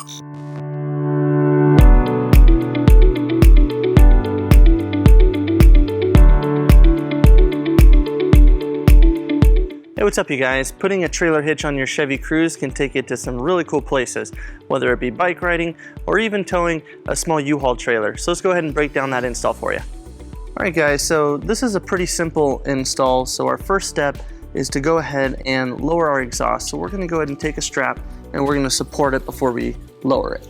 Hey, what's up you guys? Putting a trailer hitch on your Chevy Cruze can take you to some really cool places, whether it be bike riding or even towing a small U-Haul trailer. So let's go ahead and break down that install for you. Alright guys, so this is a pretty simple install. So our first step is to go ahead and lower our exhaust. So we're going to go ahead and take a strap and we're going to support it before we lower it.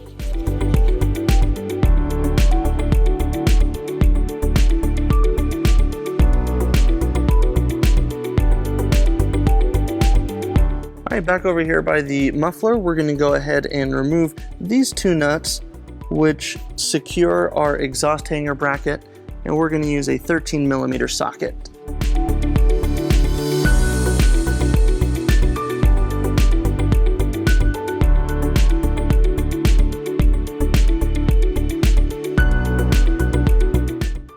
Alright, back over here by the muffler, we're going to go ahead and remove these two nuts which secure our exhaust hanger bracket, and we're going to use a 13mm socket.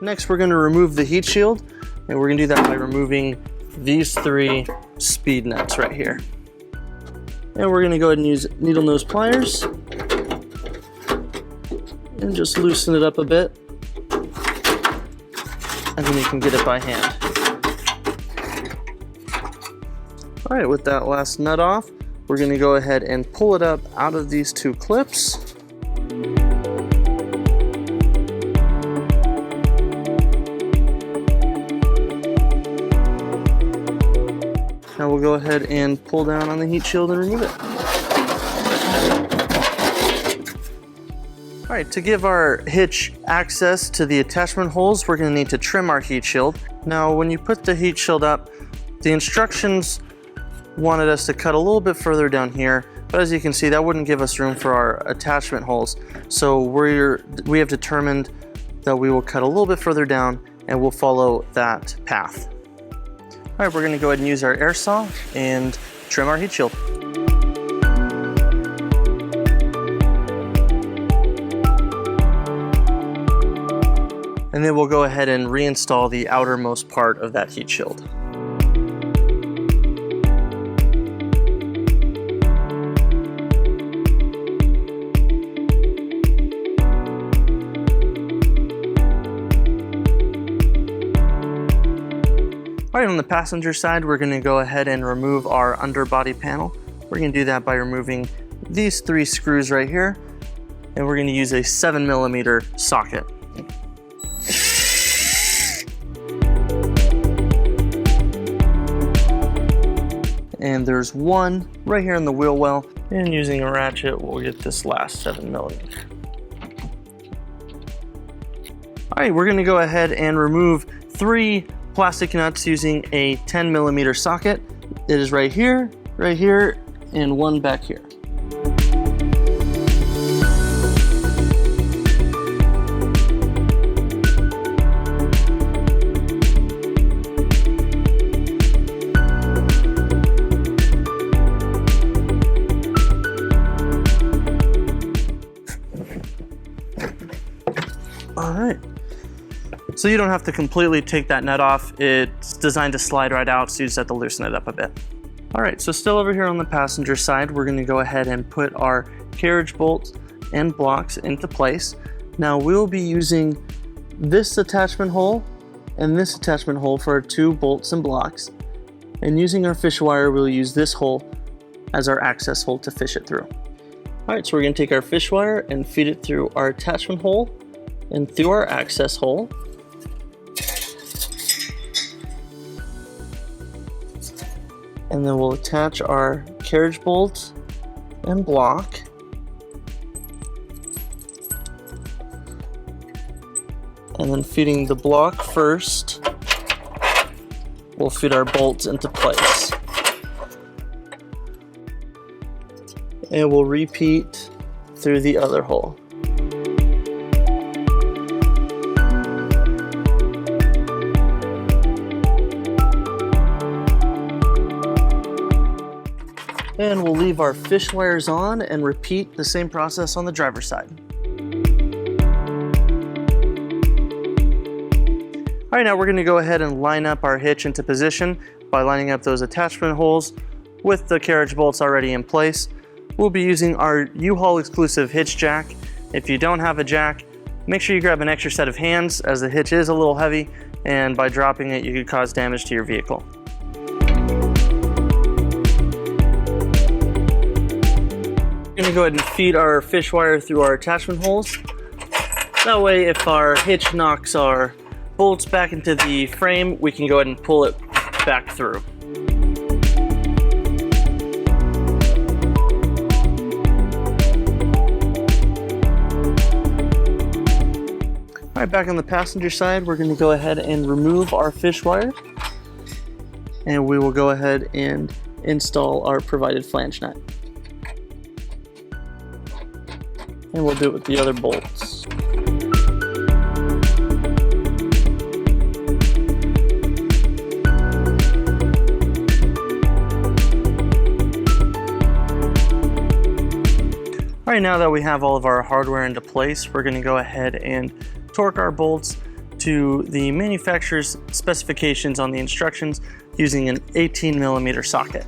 Next, we're going to remove the heat shield, and we're going to do that by removing these three speed nuts right here. And we're going to go ahead and use needle nose pliers and just loosen it up a bit, and then you can get it by hand. All right, with that last nut off, we're going to go ahead and pull it up out of these two clips. Now we'll go ahead and pull down on the heat shield and remove it. All right, to give our hitch access to the attachment holes, we're going to need to trim our heat shield. Now, when you put the heat shield up, the instructions wanted us to cut a little bit further down here, but as you can see, that wouldn't give us room for our attachment holes. So we have determined that we will cut a little bit further down and we'll follow that path. All right, we're going to go ahead and use our air saw and trim our heat shield. And then we'll go ahead and reinstall the outermost part of that heat shield. All right, on the passenger side, we're going to go ahead and remove our underbody panel. We're going to do that by removing these three screws right here, and we're going to use a 7mm socket. And there's one right here in the wheel well, and using a ratchet, we'll get this last 7mm. All right, we're going to go ahead and remove three plastic nuts using a 10mm socket. It is right here, and one back here. All right. So you don't have to completely take that nut off. It's designed to slide right out, so you just have to loosen it up a bit. All right, so still over here on the passenger side, we're gonna go ahead and put our carriage bolts and blocks into place. Now we'll be using this attachment hole and this attachment hole for our two bolts and blocks. And using our fish wire, we'll use this hole as our access hole to fish it through. All right, so we're gonna take our fish wire and feed it through our attachment hole and through our access hole. And then we'll attach our carriage bolt and block. And then feeding the block first, we'll feed our bolts into place. And we'll repeat through the other hole. And we'll leave our fish wires on and repeat the same process on the driver's side. All right, now we're gonna go ahead and line up our hitch into position by lining up those attachment holes with the carriage bolts already in place. we'll be using our U-Haul exclusive hitch jack. If you don't have a jack, make sure you grab an extra set of hands, as the hitch is a little heavy, and by dropping it you could cause damage to your vehicle. We're going to go ahead and feed our fish wire through our attachment holes. That way if our hitch knocks our bolts back into the frame, we can go ahead and pull it back through. All right, back on the passenger side, we're going to go ahead and remove our fish wire, and we will go ahead and install our provided flange nut. And we'll do it with the other bolts. All right, now that we have all of our hardware into place, we're going to go ahead and torque our bolts to the manufacturer's specifications on the instructions using an 18mm socket.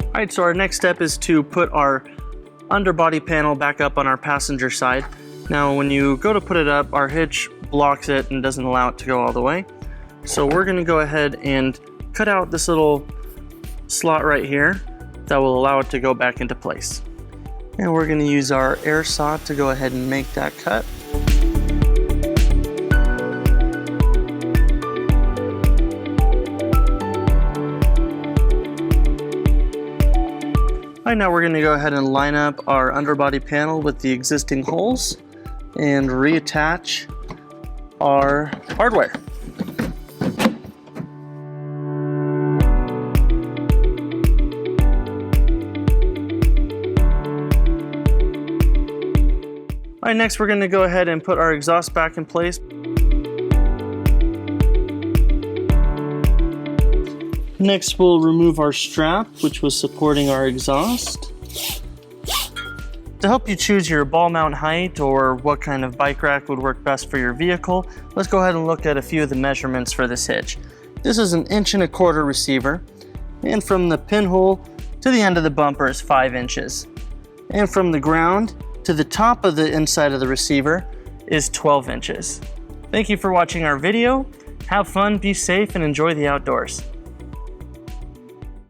All right, so our next step is to put our underbody panel back up on our passenger side. Now, when you go to put it up, our hitch blocks it and doesn't allow it to go all the way. So we're going to go ahead and cut out this little slot right here that will allow it to go back into place. And we're going to use our air saw to go ahead and make that cut. All right, now we're going to go ahead and line up our underbody panel with the existing holes and reattach our hardware. All right, next we're going to go ahead and put our exhaust back in place. Next we'll remove our strap, which was supporting our exhaust. To help you choose your ball mount height or what kind of bike rack would work best for your vehicle, let's go ahead and look at a few of the measurements for this hitch. This is an 1.25" receiver, and from the pinhole to the end of the bumper is 5 inches. And from the ground to the top of the inside of the receiver is 12 inches. Thank you for watching our video. Have fun, be safe, and enjoy the outdoors.